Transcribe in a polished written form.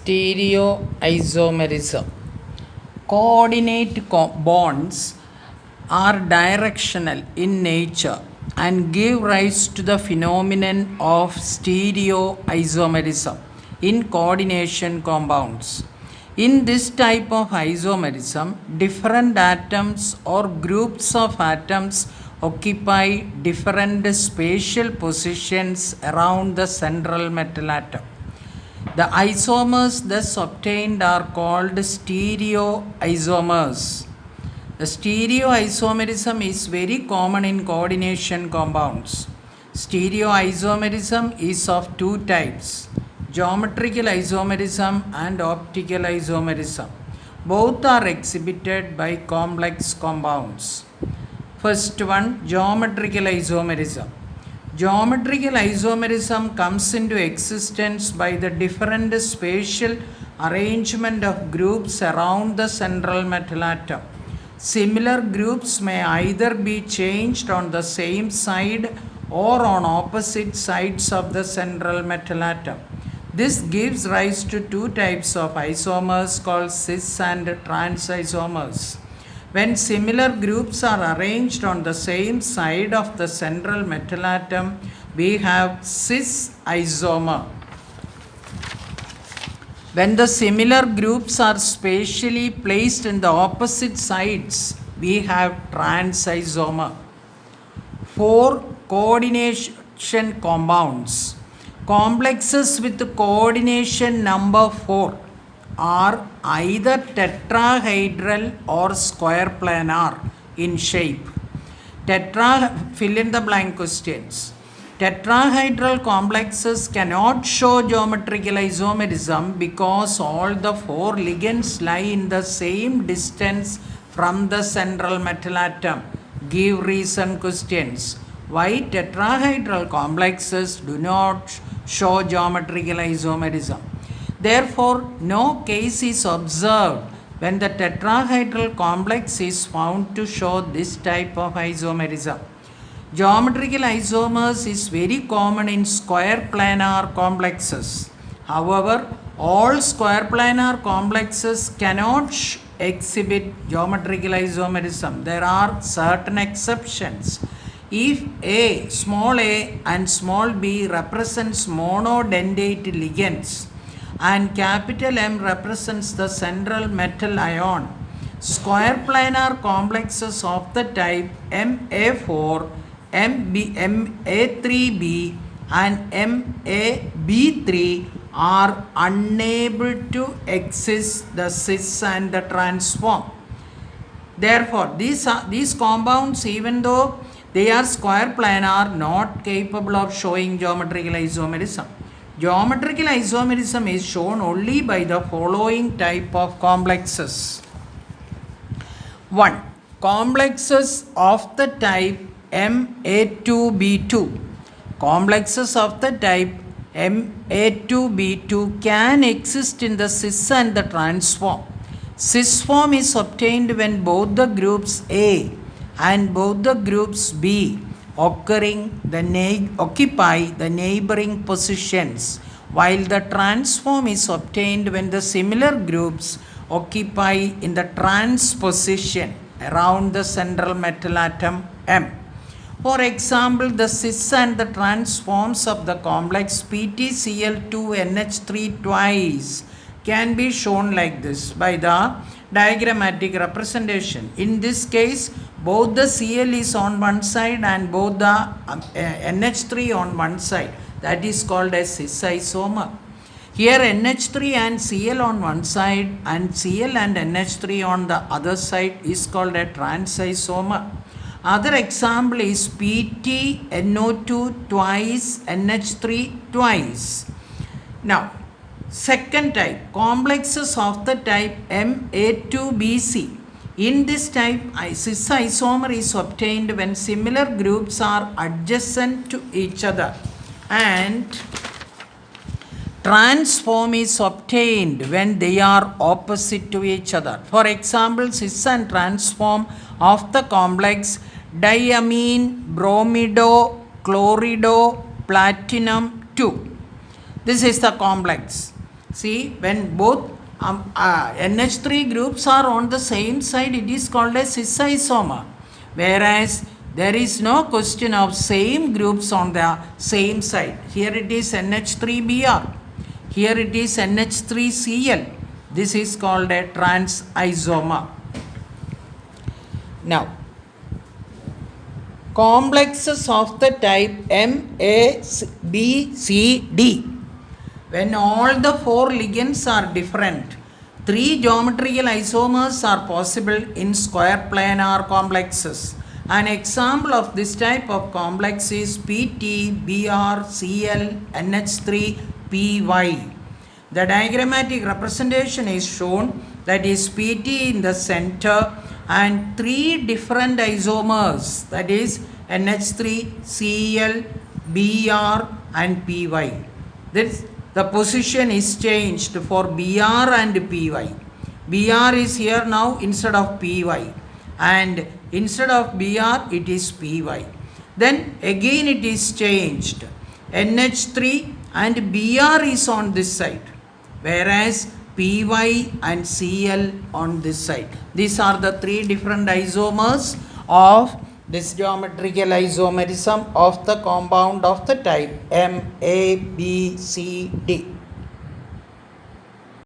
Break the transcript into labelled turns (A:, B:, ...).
A: Stereoisomerism. Coordinate bonds are directional in nature and give rise to the phenomenon of stereoisomerism in coordination compounds. In this type of isomerism, different atoms or groups of atoms occupy different spatial positions around the central metal atom. The isomers thus obtained are called stereoisomers. The stereoisomerism is very common in coordination compounds. Stereoisomerism is of two types: geometrical isomerism and optical isomerism. Both are exhibited by complex compounds. First one, geometrical isomerism. Geometrical isomerism comes into existence by the different spatial arrangement of groups around the central metal atom. Similar groups may either be changed on the same side or on opposite sides of the central metal atom. This gives rise to two types of isomers called cis and trans isomers. When similar groups are arranged on the same side of the central metal atom, we have cis isomer. When the similar groups are spatially placed in the opposite sides, we have trans isomer. For coordination compounds, complexes with coordination number 4 are either tetrahedral or square planar in shape. Fill in the blank questions. Tetrahedral complexes cannot show geometrical isomerism because all the 4 ligands lie in the same distance from the central metal atom. Give reason questions. Why tetrahedral complexes do not show geometrical isomerism? Therefore, no case is observed when the tetrahedral complex is found to show this type of isomerism. Geometrical isomers is very common in square planar complexes. However, all square planar complexes cannot exhibit geometrical isomerism. There are certain exceptions. If small a and small b represents monodentate ligands and capital M represents the central metal ion, square planar complexes of the type Ma4, Ma3b and Mab3 are unable to exist the cis and the trans form. Therefore, these compounds, even though they are square planar, not capable of showing geometrical isomerism. Geometrical isomerism is shown only by the following type of complexes. 1. Complexes of the type Ma2b2. Complexes of the type Ma2b2 can exist in the cis and the trans form. Cis form is obtained when both the groups A and both the groups B occupy the neighboring positions, while the trans form is obtained when the similar groups occupy in the trans position around the central metal atom M. For example, the cis and the trans forms of the complex PtCl2NH3 twice can be shown like this by the diagrammatic representation. In this case, both the Cl is on one side and both the NH3 on one side. That is called a cis isomer. Here NH3 and Cl on one side and Cl and NH3 on the other side is called a trans isomer. Other example is PtNO2 twice NH3 twice. Now, second type, complexes of the type Ma2bC. In this type, cis isomer is obtained when similar groups are adjacent to each other, and trans form is obtained when they are opposite to each other. For example, cis and trans form of the complex diamine bromido chlorido platinum 2. This is the complex. See, when both NH3 groups are on the same side, it is called a cis isomer. Whereas there is no question of same groups on the same side. Here it is NH3Br. Here it is NH3Cl. This is called a trans isomer. Now, complexes of the type MABCD. When all the four ligands are different, three geometrical isomers are possible in square planar complexes. An example of this type of complex is PT, Br, Cl, NH3, Py. The diagrammatic representation is shown, that is PT in the center and three different isomers, that is NH3, Cl, Br and Py. This the position is changed for Br and Py. Br is here now instead of Py, and instead of Br it is Py. Then again it is changed. NH3 and Br is on this side, whereas Py and Cl on this side. These are the three different isomers of this geometrical isomerism of the compound of the type MABCD.